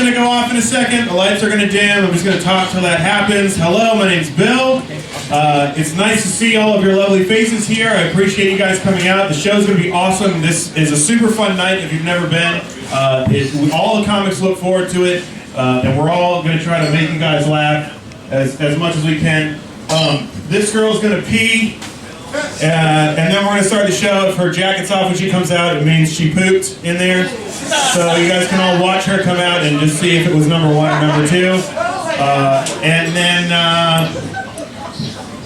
going to go off in a second. The lights are going to dim. I'm just going to talk till that happens. Hello, my name's Bill. It's nice to see all of your lovely faces here. I appreciate you guys coming out. The show's going to be awesome. This is a super fun night if you've never been. All the comics look forward to it, and we're all going to try to make you guys laugh as much as we can. This girl's going to pee. And then we're going to start the show. If her jacket's off when she comes out, it means she pooped in there. So you guys can all watch her come out and just see if it was number 1 or number 2.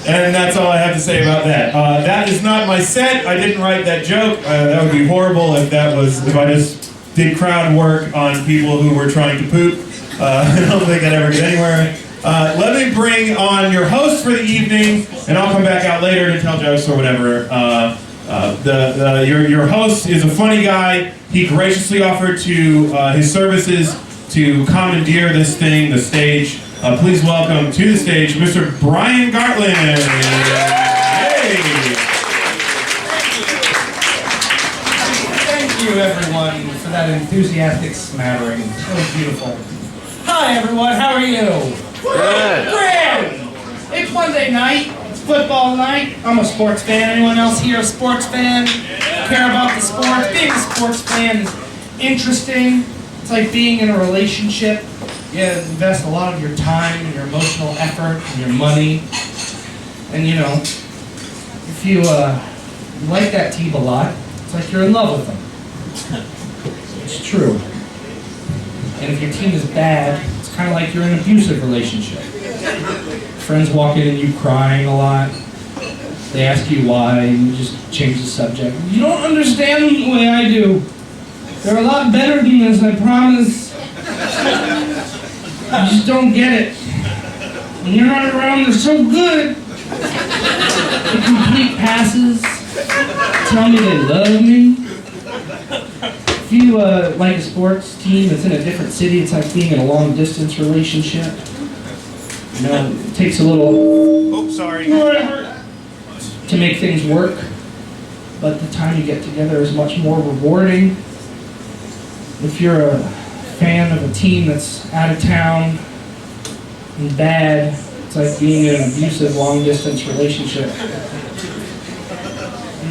And that's all I have to say about that. That is not my set. I didn't write that joke. That would be horrible if I just did crowd work on people who were trying to poop. I don't think I'd ever get anywhere. Let me bring on your host for the evening, and I'll come back out later to tell jokes or whatever. Your host is a funny guy. He graciously offered to his services to commandeer this thing, the stage. Please welcome to the stage, Mr. Brian Gartland. Hey. Thank you, everyone, for that enthusiastic smattering. So beautiful. Hi, everyone. How are you? Good. Grand! It's Monday night. It's football night. I'm a sports fan. Anyone else here a sports fan? Care about the sport? Being a sports fan is interesting. It's like being in a relationship. You invest a lot of your time and your emotional effort and your money. And you know, if you like that team a lot, it's like you're in love with them. It's true. And if your team is bad, it's kind of like you're in an abusive relationship. Friends walk in and you crying a lot. They ask you why, and you just change the subject. You don't understand them the way I do. They're a lot better than this, I promise. You just don't get it. When you're not around, they're so good. They complete passes. Tell me they love me. If you like a sports team that's in a different city, it's like being in a long-distance relationship. You know, it takes a little to make things work, but the time you get together is much more rewarding. If you're a fan of a team that's out of town and bad, it's like being in an abusive long-distance relationship.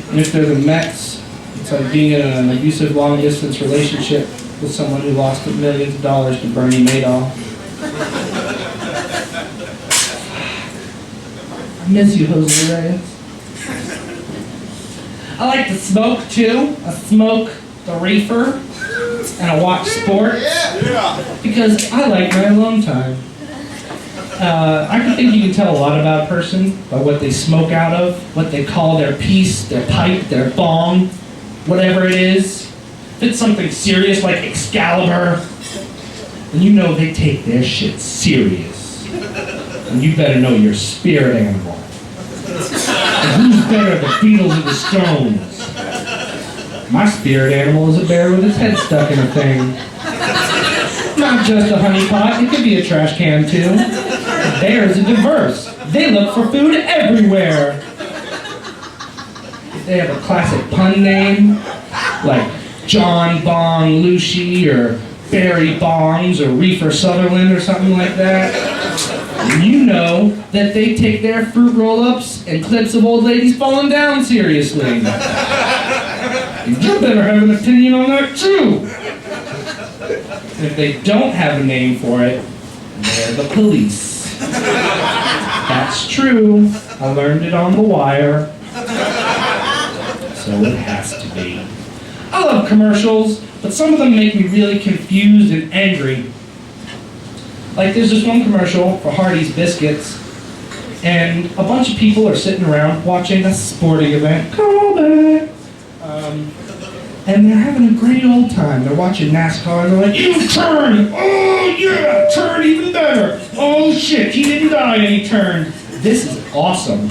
And if they're the Mets, it's like being in an abusive long-distance relationship with someone who lost millions of dollars to Bernie Madoff. I miss you, Jose Reyes. I like to smoke, too. I smoke the reefer, and I watch sports, because I like my alone time. I think you can tell a lot about a person by what they smoke out of, what they call their piece, their pipe, their bong, whatever it is. If it's something serious like Excalibur, then you know they take their shit serious. And you better know your spirit animal. And who's better, the Beatles or the Stones? My spirit animal is a bear with his head stuck in a thing. Not just a honey pot, it could be a trash can too. Bears are diverse. They look for food everywhere. They have a classic pun name, like John Bong Lucy, or Barry Bongs, or Reefer Sutherland, or something like that. And you know that they take their fruit roll-ups and clips of old ladies falling down seriously. And you better have an opinion on that too. And if they don't have a name for it, they're the police. That's true. I learned it on The Wire. So it has to be. I love commercials, but some of them make me really confused and angry. Like there's this one commercial for Hardee's Biscuits, and a bunch of people are sitting around watching a sporting event. Call back! And they're having a great old time. They're watching NASCAR and they're like, you turn! Oh yeah, turn even better! Oh shit, he didn't die and he turned. This is awesome.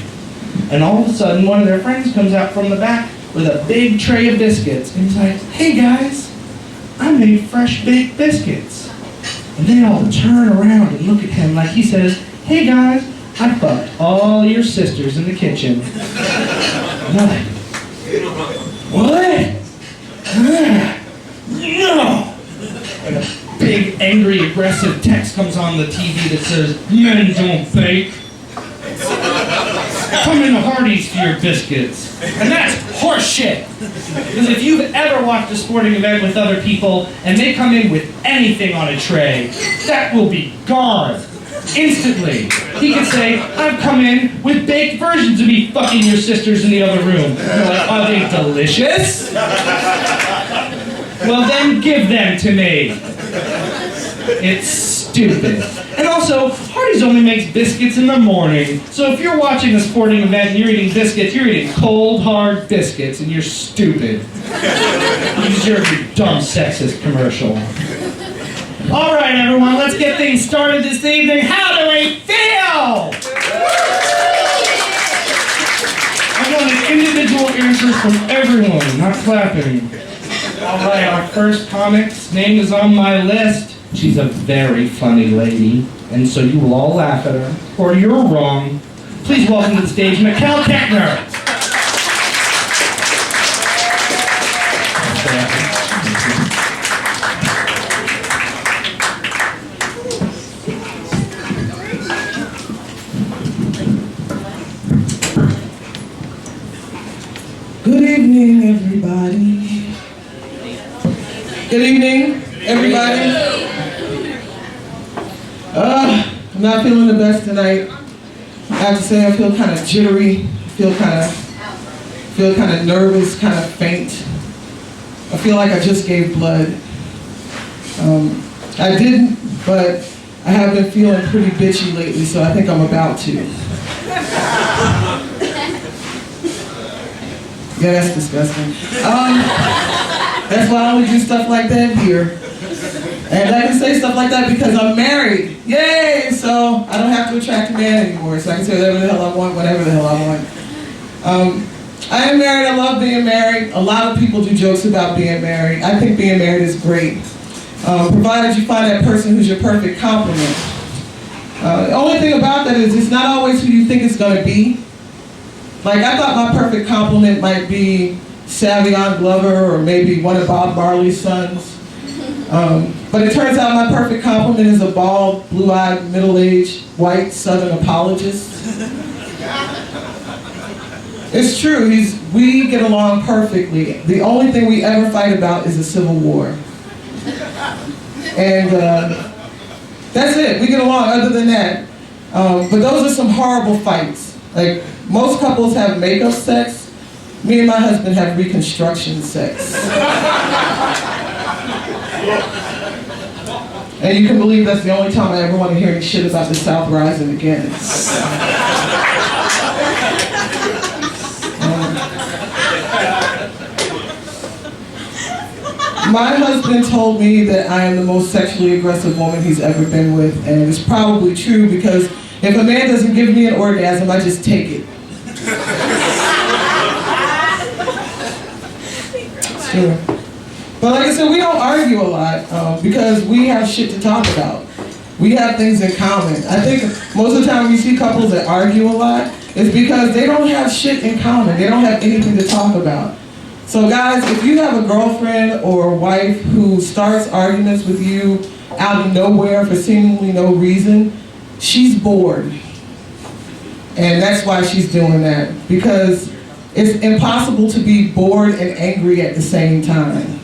And all of a sudden, one of their friends comes out from the back with a big tray of biscuits. And he's like, hey guys, I made fresh baked biscuits. And they all turn around and look at him like he says, hey guys, I fucked all your sisters in the kitchen. And they're like, what? No! And a big angry, aggressive text comes on the TV that says, "Men don't bake. Come into Hardee's for your biscuits." And that's horseshit. Because if you've ever watched a sporting event with other people and they come in with anything on a tray, that will be gone. Instantly. He could say, "I've come in with baked versions of me fucking your sisters in the other room." You're like, "Are they delicious?" Well then give them to me. It's stupid. And also, Hardee's only makes biscuits in the morning. So if you're watching a sporting event and you're eating biscuits, you're eating cold, hard biscuits, and you're stupid. You deserve your dumb sexist commercial. All right, everyone, let's get things started this evening. How do we feel? I wanted individual answers from everyone, not clapping. All right, our first comic's name is on my list. She's a very funny lady, and so you will all laugh at her, or you're wrong. Please welcome to the stage, Michal Ketner. Good evening, everybody. Good evening, everybody. I'm not feeling the best tonight. I have to say I feel kind of jittery, feel kind of nervous, kind of faint. I feel like I just gave blood. I didn't, but I have been feeling pretty bitchy lately, so I think I'm about to. Yeah, that's disgusting. That's why I only do stuff like that here. And I can say stuff like that because I'm married. Yay! So I don't have to attract a man anymore. So I can say whatever the hell I want, whatever the hell I want. I am married. I love being married. A lot of people do jokes about being married. I think being married is great. Provided you find that person who's your perfect complement. The only thing about that is it's not always who you think it's going to be. Like, I thought my perfect complement might be Savion Glover or maybe one of Bob Marley's sons. But it turns out my perfect complement is a bald, blue-eyed, middle-aged, white Southern apologist. It's true, we get along perfectly. The only thing we ever fight about is a civil war. And that's it, we get along other than that. But those are some horrible fights. Like, most couples have makeup sex. Me and my husband have reconstruction sex. And you can believe that's the only time I ever want to hear any shit about the South rising again. My husband told me that I am the most sexually aggressive woman he's ever been with, and it's probably true because if a man doesn't give me an orgasm, I just take it. Sure. But like I said, we don't argue a lot because we have shit to talk about. We have things in common. I think most of the time when you see couples that argue a lot, it's because they don't have shit in common. They don't have anything to talk about. So guys, if you have a girlfriend or a wife who starts arguments with you out of nowhere for seemingly no reason, she's bored. And that's why she's doing that. Because it's impossible to be bored and angry at the same time.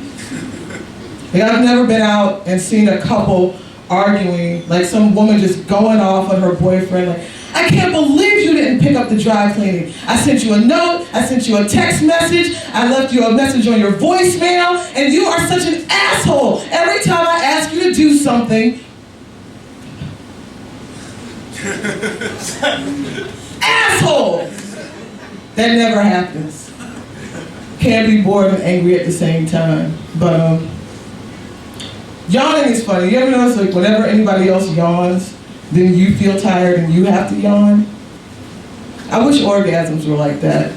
Like, I've never been out and seen a couple arguing, like some woman just going off on her boyfriend, like, "I can't believe you didn't pick up the dry cleaning. I sent you a note, I sent you a text message, I left you a message on your voicemail, and you are such an asshole. Every time I ask you to do something, asshole!" That never happens. Can't be bored and angry at the same time. But yawning is funny. You ever notice, like, whenever anybody else yawns, then you feel tired and you have to yawn? I wish orgasms were like that.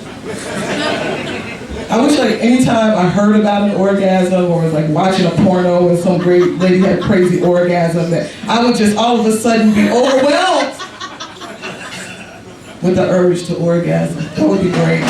I wish, like, anytime I heard about an orgasm or was like watching a porno and some great lady had a crazy orgasm, that I would just all of a sudden be overwhelmed with the urge to orgasm. That would be great.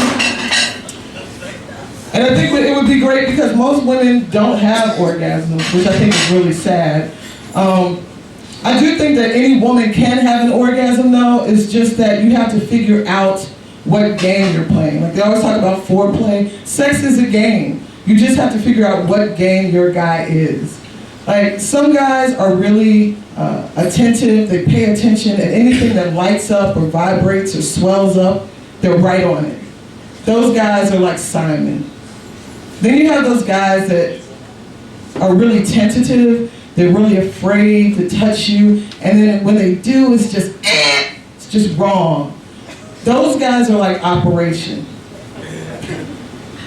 And I think it would be great because most women don't have orgasms, which I think is really sad. I do think that any woman can have an orgasm though, it's just that you have to figure out what game you're playing. Like they always talk about foreplay. Sex is a game. You just have to figure out what game your guy is. Like some guys are really attentive, they pay attention, and anything that lights up or vibrates or swells up, they're right on it. Those guys are like Simon. Then you have those guys that are really tentative, they're really afraid to touch you, and then when they do, it's just wrong. Those guys are like Operation.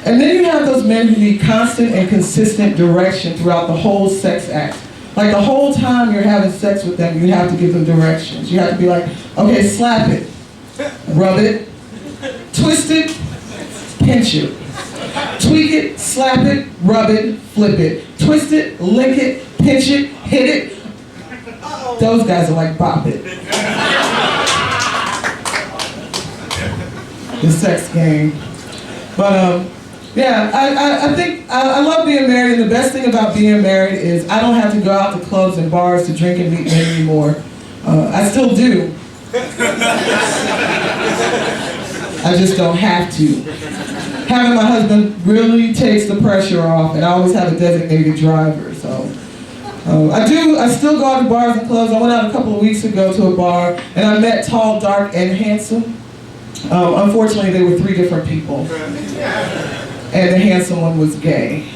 And then you have those men who need constant and consistent direction throughout the whole sex act. Like the whole time you're having sex with them, you have to give them directions. You have to be like, okay, slap it, rub it, twist it, pinch it, tweak it, slap it, rub it, flip it, twist it, lick it, pinch it, hit it. Those guys are like bop it. The sex game. But yeah, I think I love being married, and the best thing about being married is I don't have to go out to clubs and bars to drink and meet men anymore. I still do. I just don't have to. Having my husband really takes the pressure off, and I always have a designated driver, so. I still go out to bars and clubs. I went out a couple of weeks ago to a bar, and I met tall, dark, and handsome. Unfortunately, they were 3 different people. And the handsome one was gay.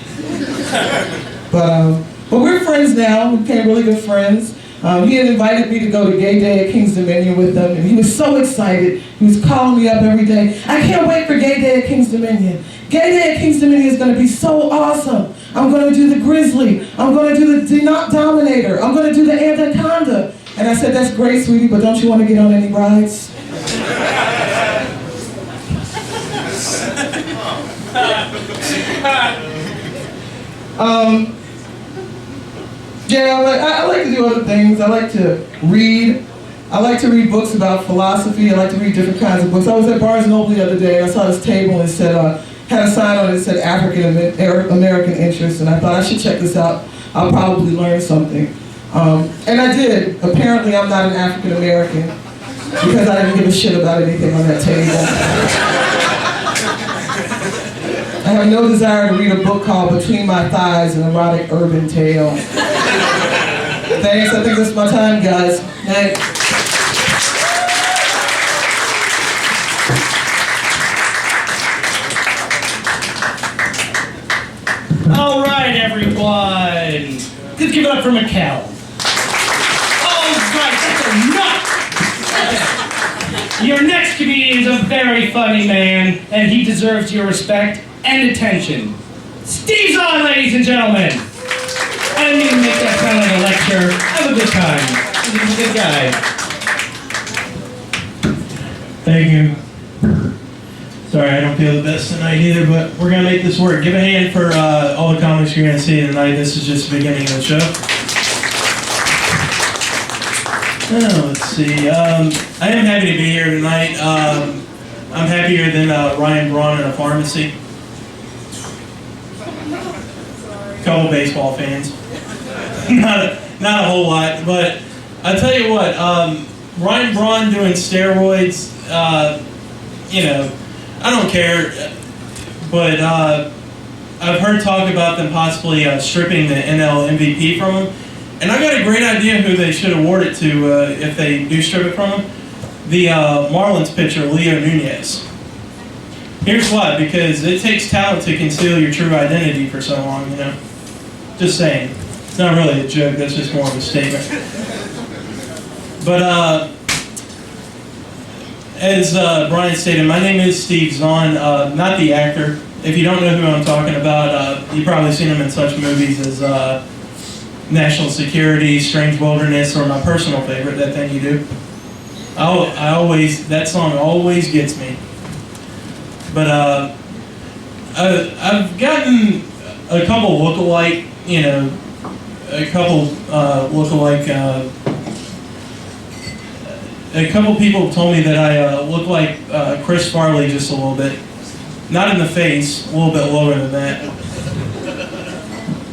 But we're friends now. We became really good friends. He had invited me to go to Gay Day at King's Dominion with him, and he was so excited. He was calling me up every day. I can't wait for Gay Day at King's Dominion. Gay Day at King's Dominion is going to be so awesome. I'm going to do the Grizzly. I'm going to do the Dominator. I'm going to do the Anaconda. And I said, that's great, sweetie, but don't you want to get on any rides? Yeah, I like to do other things. I like to read. I like to read books about philosophy. I like to read different kinds of books. I was at Barnes & Noble the other day, and I saw this table and it said, had a sign on it that said African American Interest, and I thought I should check this out. I'll probably learn something. And I did. Apparently I'm not an African American because I didn't give a shit about anything on that table. I have no desire to read a book called Between My Thighs, an erotic urban tale. Thanks, I think this is my time, guys. Thanks. All right, everyone. Let's give it up for Michal. Oh, right, that's a nut. Your next comedian is a very funny man, and he deserves your respect and attention. Steve Zahn, ladies and gentlemen. I didn't mean to make that sound like a lecture. Have a good time. He's a good guy. Thank you. Sorry, I don't feel the best tonight either, but we're going to make this work. Give a hand for all the comics you're going to see tonight. This is just the beginning of the show. Let's see. I am happy to be here tonight. I'm happier than Ryan Braun in a pharmacy. Couple baseball fans. not a whole lot, but I tell you what, Ryan Braun doing steroids, you know, I don't care, but I've heard talk about them possibly stripping the NL MVP from him, and I got a great idea who they should award it to if they do strip it from him. The Marlins pitcher, Leo Nunez. Here's why, because it takes talent to conceal your true identity for so long, you know. Just saying. It's not really a joke, that's just more of a statement. But as Brian stated, my name is Steve Zahn, not the actor. If you don't know who I'm talking about, you've probably seen him in such movies as National Security, Strange Wilderness, or my personal favorite, That Thing You Do. That song always gets me. But I've gotten a couple look-alike, you know, a couple people told me that I look like Chris Farley just a little bit. Not in the face, a little bit lower than that.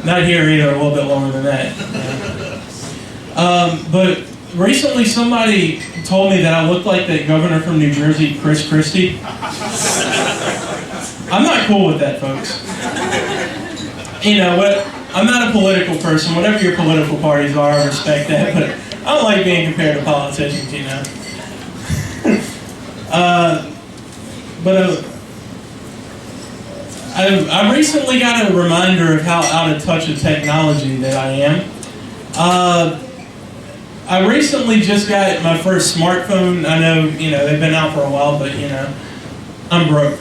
Not here either, a little bit lower than that. But recently somebody told me that I look like that governor from New Jersey, Chris Christie. I'm not cool with that, folks. You know what? I'm not a political person. Whatever your political parties are, I respect that. But I don't like being compared to politicians, you know. I recently got a reminder of how out of touch with technology that I am. I recently just got my first smartphone. I know, you know, they've been out for a while, but, you know, I'm broke.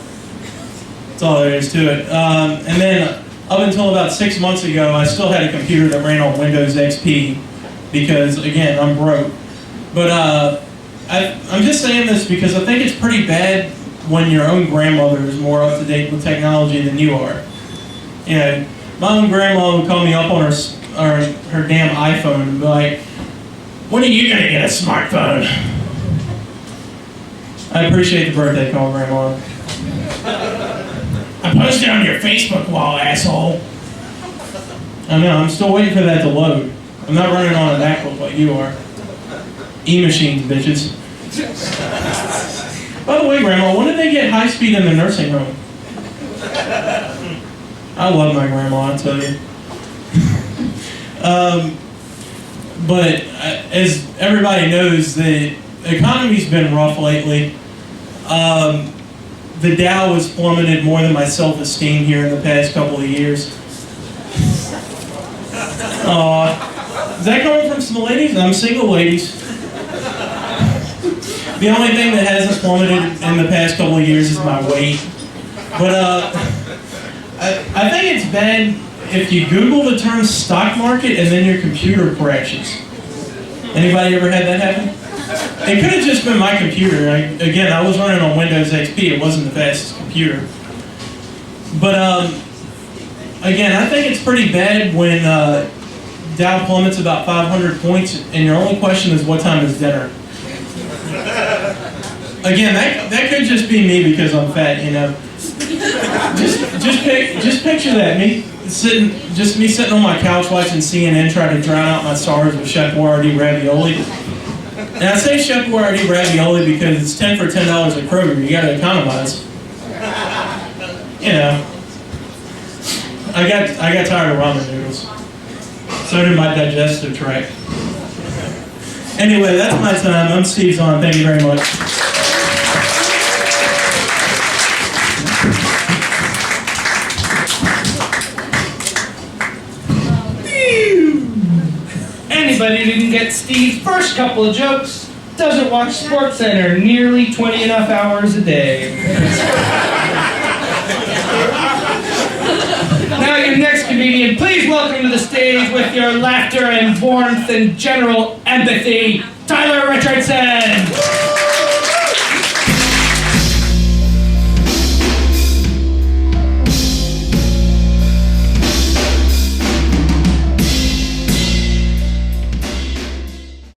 That's all there is to it. And then up until about 6 months ago, I still had a computer that ran on Windows XP because, again, I'm broke. But I'm just saying this because I think it's pretty bad when your own grandmother is more up to date with technology than you are. You know, my own grandma would call me up on her damn iPhone and be like, "When are you gonna get a smartphone?" I appreciate the birthday call, Grandma. I posted on your Facebook wall, asshole. I know, I'm still waiting for that to load. I'm not running on a MacBook like you are. E-machines, bitches. By the way, Grandma, when did they get high speed in the nursing home? I love my grandma, I tell you. But as everybody knows, the economy's been rough lately. The Dow has plummeted more than my self-esteem here in the past couple of years. Is that coming from some ladies? I'm single, ladies. The only thing that hasn't plummeted in the past couple of years is my weight. But I think it's bad if you Google the term stock market and then your computer crashes. Anybody ever had that happen? It could have just been my computer. Again, I was running on Windows XP. It wasn't the fastest computer. But again, I think it's pretty bad when Dow plummets about 500 points and your only question is what time is dinner. Again, that could just be me because I'm fat, you know. Just picture that, me sitting on my couch watching CNN trying to drown out my sorrows with Chef Boyardee ravioli. And I say Chef Boyardee ravioli because it's 10 for $10 at Kroger. You gotta economize. You know, I got tired of ramen noodles. So did my digestive tract. Anyway, that's my time. I'm Steve Zahn. Thank you very much. Anybody who didn't get Steve's first couple of jokes doesn't watch SportsCenter nearly 20 enough hours a day. Now your next comedian, please welcome to the stage with your laughter and warmth and general empathy, Tyler Richardson.